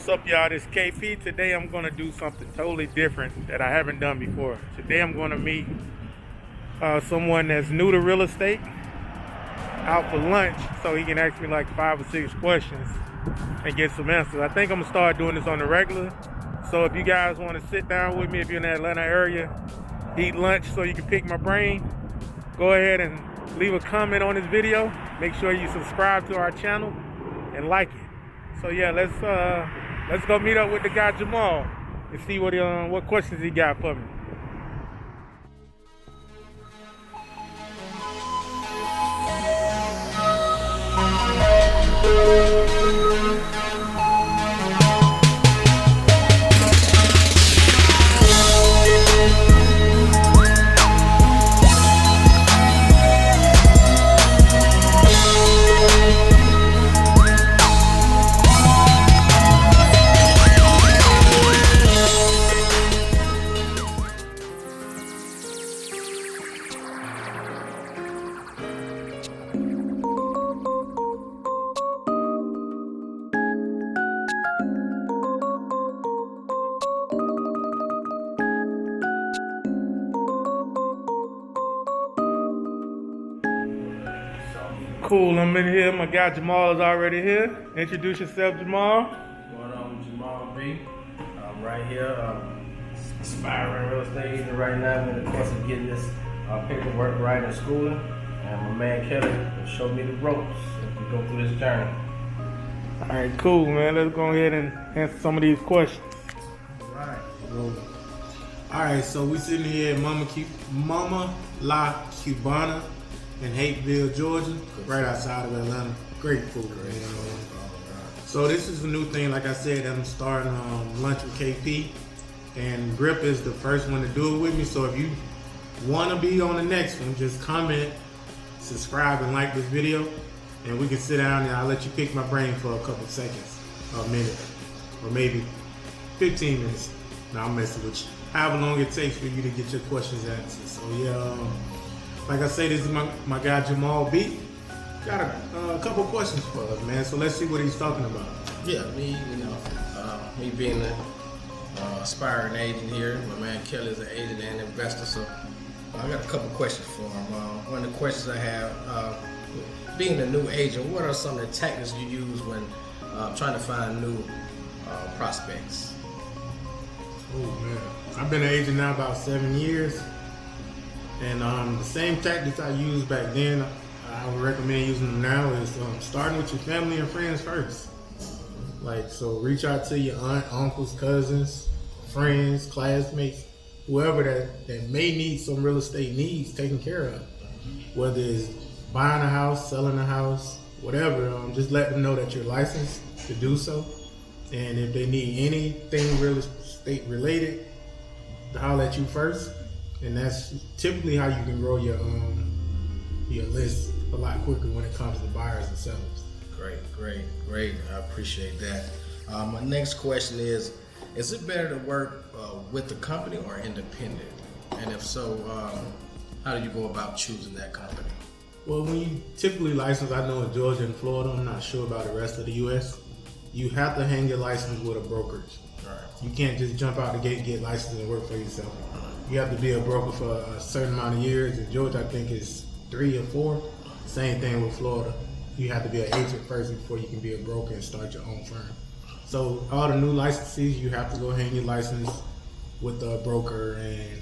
What's up, y'all? This is KP. Today I'm going to do something totally different that I haven't done before. Today I'm going to meet someone that's new to real estate out for lunch so he can ask me like 5 or 6 questions and get some answers. I think I'm going to start doing this on the regular. So if you guys want to sit down with me, if you're in the Atlanta area, eat lunch so you can pick my brain, go ahead and leave a comment on this video. Make sure you subscribe to our channel and like it. So yeah, let's go meet up with the guy Gemeyel and see what questions he got for me. Cool, I'm in here. My guy Gemeyel is already here. Introduce yourself, Gemeyel. What's going on, Gemeyel B? I'm right here, aspiring real estate agent right now. I'm in the course of getting this paperwork right in schooling. And my man Kelly will show me the ropes as we go through this journey. All right, cool, man. Let's go ahead and answer some of these questions. All right, so we sitting here at Mama La Cubana in Hapeville, Georgia, right outside of Atlanta. Great food. So this is a new thing. Like I said, I'm starting lunch with KP, and Grip is the first one to do it with me. So if you want to be on the next one, just comment, subscribe, and like this video, and we can sit down and I'll let you pick my brain for a couple seconds, a minute, or maybe 15 minutes. Now I'm messing with you. However long it takes for you to get your questions answered. So yeah. Like I say, this is my guy Gemeyel B. Got a couple questions for us, man. So let's see what he's talking about. Yeah, me being an aspiring agent here. My man Kelly is an agent and investor, so I got a couple questions for him. One of the questions I have, being a new agent, what are some of the tactics you use when trying to find new prospects? Oh man, I've been an agent now about 7 years. And the same tactics I used back then, I would recommend using them now, is starting with your family and friends first. Like, so reach out to your aunt, uncles, cousins, friends, classmates, whoever that may need some real estate needs taken care of. Whether it's buying a house, selling a house, whatever, just let them know that you're licensed to do so. And if they need anything real estate related, to holler at you first. And that's typically how you can grow your list a lot quicker when it comes to buyers and sellers. Great. I appreciate that. My next question is it better to work with the company or independent? And if so, how do you go about choosing that company? Well, when you typically license, I know in Georgia and Florida, I'm not sure about the rest of the U.S., you have to hang your license with a brokerage. Right. You can't just jump out the gate, get licensed, and work for yourself. You have to be a broker for a certain amount of years. In Georgia, I think it's 3 or 4. Same thing with Florida. You have to be an agent first before you can be a broker and start your own firm. So all the new licensees, you have to go hang your license with a broker and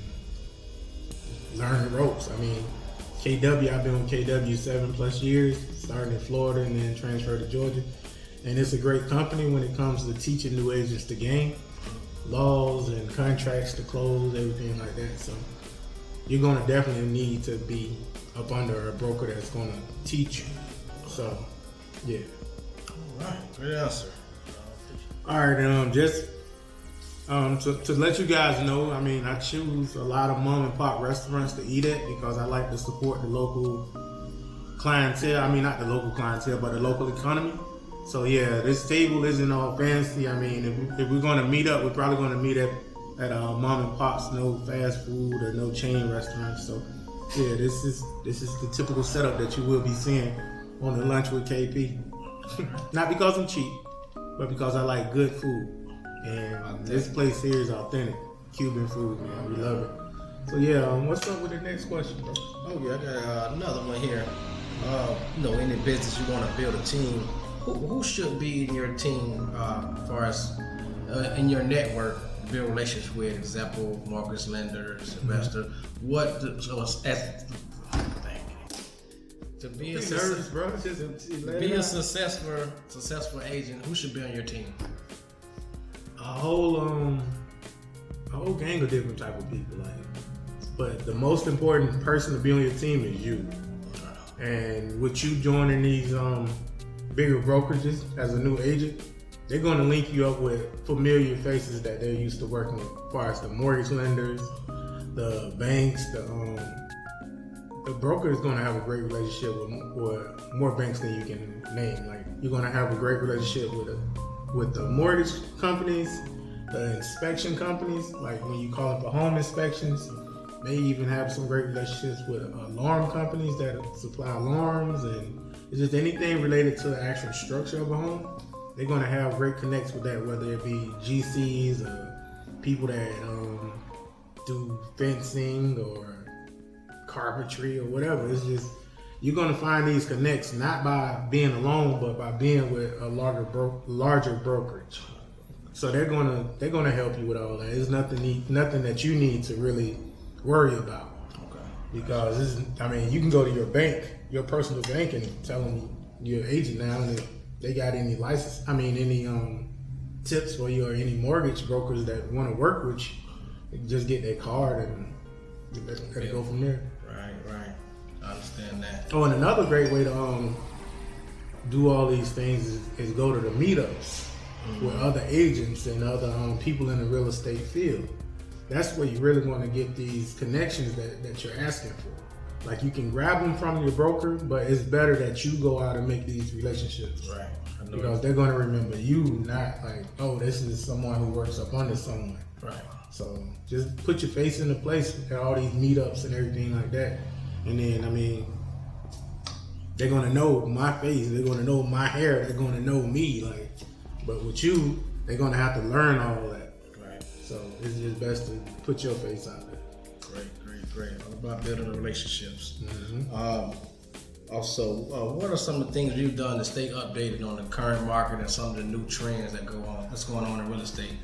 learn the ropes. I mean, KW, I've been with KW 7+ years, starting in Florida and then transferred to Georgia. And it's a great company when it comes to teaching new agents the game. Laws and contracts to close, everything like that. So you're going to definitely need to be up under a broker that's going to teach you. So, yeah. All right, great answer. All right, just to let you guys know, I mean, I choose a lot of mom and pop restaurants to eat at because I like to support the local clientele. I mean, not the local clientele, but the local economy. So yeah, this table isn't all fancy. I mean, if we're going to meet up, we're probably going to meet at mom and pops, no fast food or no chain restaurants. So yeah, this is the typical setup that you will be seeing on the Lunch with KP. Not because I'm cheap, but because I like good food. And this place here is authentic Cuban food, man. We love it. So yeah, what's up with the next question, bro? Oh yeah, I got another one here. In the business you want to build a team. Who should be in your team as far as in your network, build relationships with, example, mortgage lenders, investors. To be a successful agent, who should be on your team? A whole gang of different type of people, but the most important person to be on your team is you. And with you joining these bigger brokerages as a new agent, they're going to link you up with familiar faces that they're used to working with, as far as the mortgage lenders, the banks, the broker is going to have a great relationship with more banks than you can name. Like, you're going to have a great relationship with the mortgage companies, the inspection companies, like when you call up for home inspections. May even have some great relationships with alarm companies that supply alarms, and it's just anything related to the actual structure of a home. They're going to have great connects with that, whether it be GCs or people that do fencing or carpentry or whatever. It's just, you're going to find these connects not by being alone, but by being with a larger brokerage. So they're going to help you with all that. It's nothing that you need to really worry about. Okay. Because you can go to your bank, your personal bank, and tell them you're an agent now, and if they got any any tips for you or any mortgage brokers that want to work with you, just get their card and let go from there. Right. I understand that. Oh, and another great way to do all these things is go to the meetups with other agents and other people in the real estate field. That's where you really want to get these connections that you're asking for. Like, you can grab them from your broker, but it's better that you go out and make these relationships. Right. Because they're going to remember you, not like, oh, this is someone who works up under someone. Right. So just put your face into place at all these meetups and everything like that. And then, they're going to know my face. They're going to know my hair. They're going to know me. But with you, they're going to have to learn all that. Right. So it's just best to put your face out there. Great. All about building relationships. Mm-hmm. Also, what are some of the things you've done to stay updated on the current market and some of the new trends that's going on in real estate?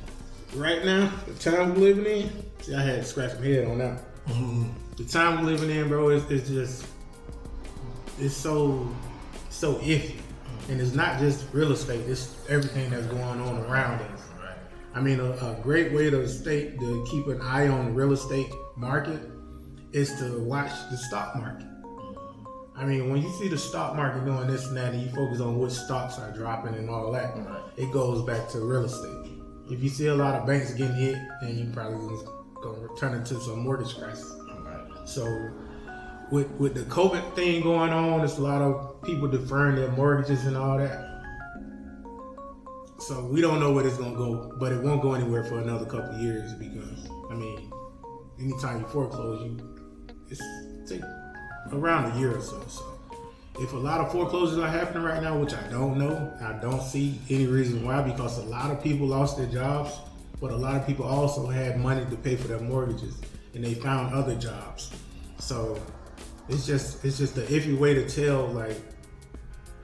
Right now, the time we're living in, see, I had to scratch my head on that. Mm-hmm. The time we're living in, bro, it's so iffy. And it's not just real estate, it's everything that's going on around us. Right. A great way to keep an eye on the real estate market is to watch the stock market. When you see the stock market doing this and that, and you focus on which stocks are dropping and all that, it goes back to real estate. If you see a lot of banks getting hit, then you probably going to turn into some mortgage crisis. So with the COVID thing going on, there's a lot of people deferring their mortgages and all that. So we don't know where it's going to go, but it won't go anywhere for another couple of years because, anytime you foreclose, it's take around a year or so. So if a lot of foreclosures are happening right now, which I don't know, I don't see any reason why, because a lot of people lost their jobs, but a lot of people also had money to pay for their mortgages and they found other jobs. So it's just the iffy way to tell,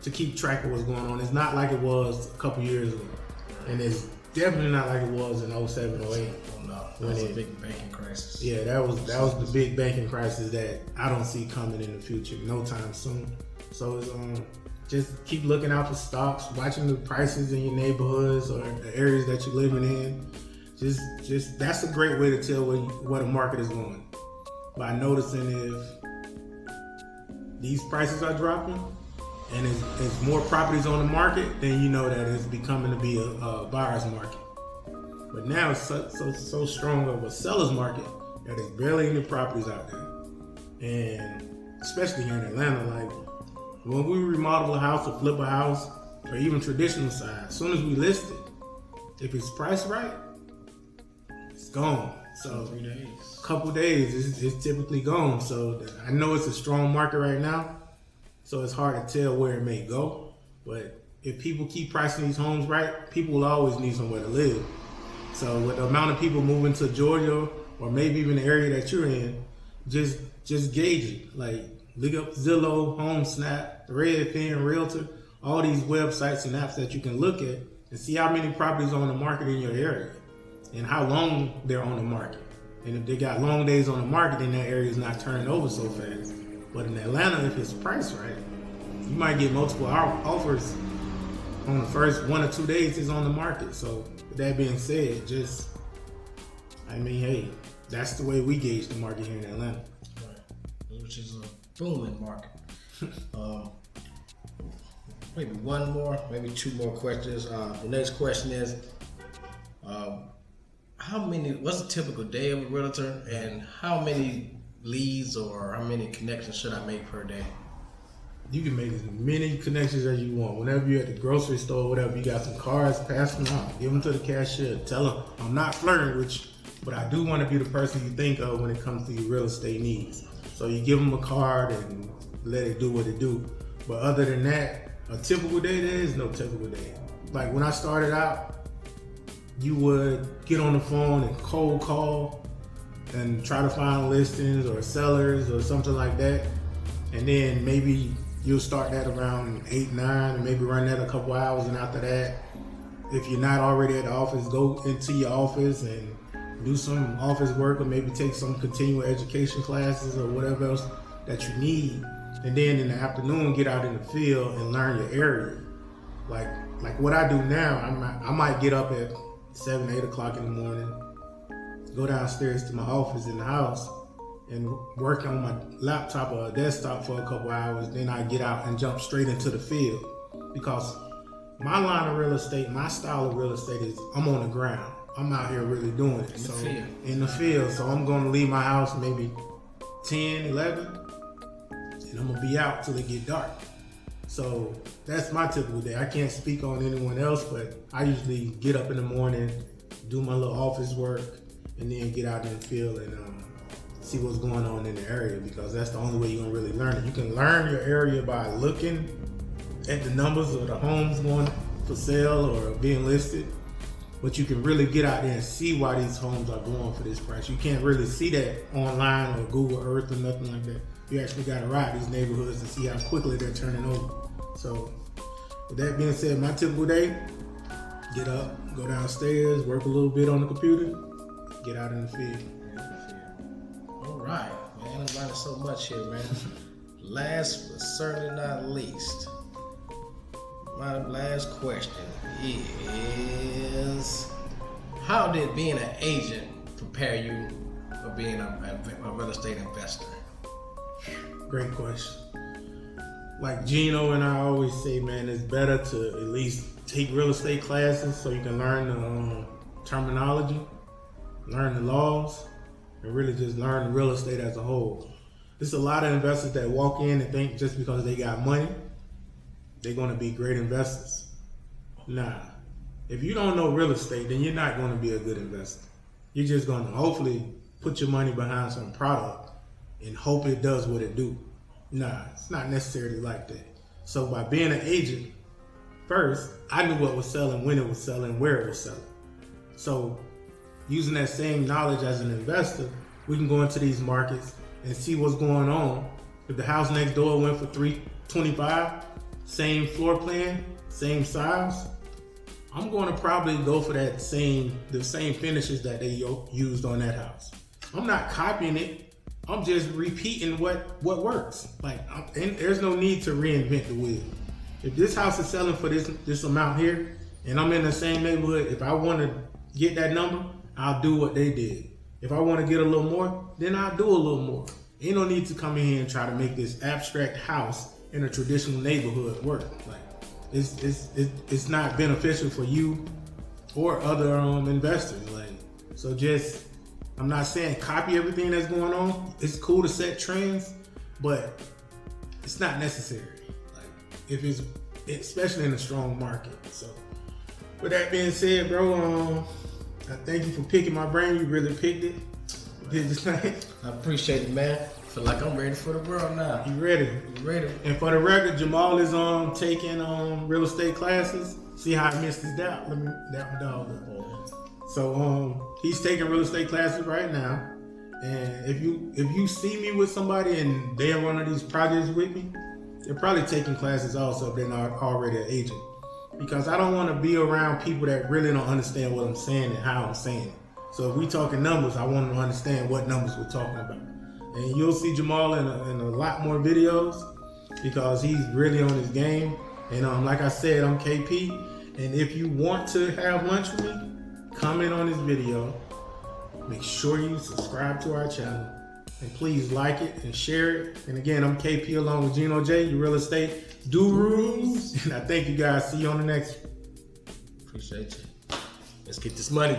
to keep track of what's going on. It's not like it was a couple years ago, and it's definitely not like it was in 07, 08. That was a big banking crisis. Yeah, that was the big banking crisis that I don't see coming in the future, no time soon. So it's, just keep looking out for stocks, watching the prices in your neighborhoods or the areas that you're living in. Just that's a great way to tell where the market is going, by noticing if these prices are dropping and there's more properties on the market, then you know that it's becoming to be a buyer's market. But now it's so strong of a seller's market that there's barely any properties out there. And especially here in Atlanta, when we remodel a house or flip a house, or even traditional side, as soon as we list it, if it's priced right, it's gone. So 3 days. A couple days, it's typically gone. So I know it's a strong market right now, so it's hard to tell where it may go. But if people keep pricing these homes right, people will always need somewhere to live. So with the amount of people moving to Georgia or maybe even the area that you're in, just gauge it. Like look up Zillow, HomeSnap, Redfin, Realtor, all these websites and apps that you can look at and see how many properties are on the market in your area and how long they're on the market. And if they got long days on the market, then that area is not turning over so fast. But in Atlanta, if it's priced right, you might get multiple offers on the first 1 or 2 days it's on the market. So with that being said, hey, that's the way we gauge the market here in Atlanta. Right. Which is a booming market. Maybe one more, maybe 2 more questions. The next question is, what's a typical day of a realtor, and how many leads or how many connections should I make per day? You can make as many connections as you want. Whenever you're at the grocery store, whatever, you got some cards, pass them out. Give them to the cashier. Tell them, I'm not flirting with you, but I do want to be the person you think of when it comes to your real estate needs. So you give them a card and let it do what it do. But other than that, a typical day, there is no typical day. Like when I started out, you would get on the phone and cold call and try to find listings or sellers or something like that. And then maybe you'll start that around 8, 9, and maybe run that a couple hours. And after that, if you're not already at the office, go into your office and do some office work or maybe take some continuing education classes or whatever else that you need. And then in the afternoon, get out in the field and learn your area. Like what I do now, I might get up at 7, 8 o'clock in the morning, go downstairs to my office in the house and work on my laptop or desktop for a couple hours. Then I get out and jump straight into the field, because my line of real estate, my style of real estate is I'm on the ground. I'm out here really doing it. In the field. So I'm going to leave my house maybe 10, 11, and I'm going to be out till it get dark. So that's my typical day. I can't speak on anyone else, but I usually get up in the morning, do my little office work, and then get out in the field and see what's going on in the area, because that's the only way you're gonna really learn it. You can learn your area by looking at the numbers of the homes going for sale or being listed, but you can really get out there and see why these homes are going for this price. You can't really see that online or Google Earth or nothing like that. You actually gotta ride these neighborhoods to see how quickly they're turning over. So with that being said, my typical day, get up, go downstairs, work a little bit on the computer, get out in the field. All right, man, I'm learning so much here, man. Last but certainly not least, my last question is, how did being an agent prepare you for being a real estate investor? Great question. Like Geno and I always say, man, it's better to at least take real estate classes so you can learn the terminology, learn the laws, and really just learn the real estate as a whole. There's a lot of investors that walk in and think just because they got money, they're going to be great investors. Nah. If you don't know real estate, then you're not going to be a good investor. You're just going to hopefully put your money behind some product and hope it does what it do. Nah, it's not necessarily like that. So by being an agent, first, I knew what was selling, when it was selling, where it was selling. So using that same knowledge as an investor, we can go into these markets and see what's going on. If the house next door went for $325, same floor plan, same size, I'm going to probably go for the same finishes that they used on that house. I'm not copying it. I'm just repeating what works. And there's no need to reinvent the wheel. If this house is selling for this amount here, and I'm in the same neighborhood, if I want to get that number, I'll do what they did. If I want to get a little more, then I'll do a little more. Ain't no need to come in here and try to make this abstract house in a traditional neighborhood work. It's not beneficial for you or other investors. I'm not saying copy everything that's going on. It's cool to set trends, but it's not necessary. Especially in a strong market. So with that being said, bro, I thank you for picking my brain. You really picked it. Did the thing. I appreciate it, man. Feel like I'm ready for the world now. You ready? You ready? And for the record, Jamal is taking real estate classes. See how I missed his doubt? Let me dap my dog up. So he's taking real estate classes right now. And if you see me with somebody and they're one of these projects with me, they're probably taking classes also if they're not already an agent. Because I don't want to be around people that really don't understand what I'm saying and how I'm saying it. So if we talking numbers, I want them to understand what numbers we're talking about. And you'll see Jamal in a lot more videos because he's really on his game. And like I said, I'm KP. And if you want to have lunch with me, comment on this video. Make sure you subscribe to our channel. And please like it and share it. And again, I'm KP along with GenoJ, your real estate gurus. And I thank you guys. See you on the next one. Appreciate you. Let's get this money.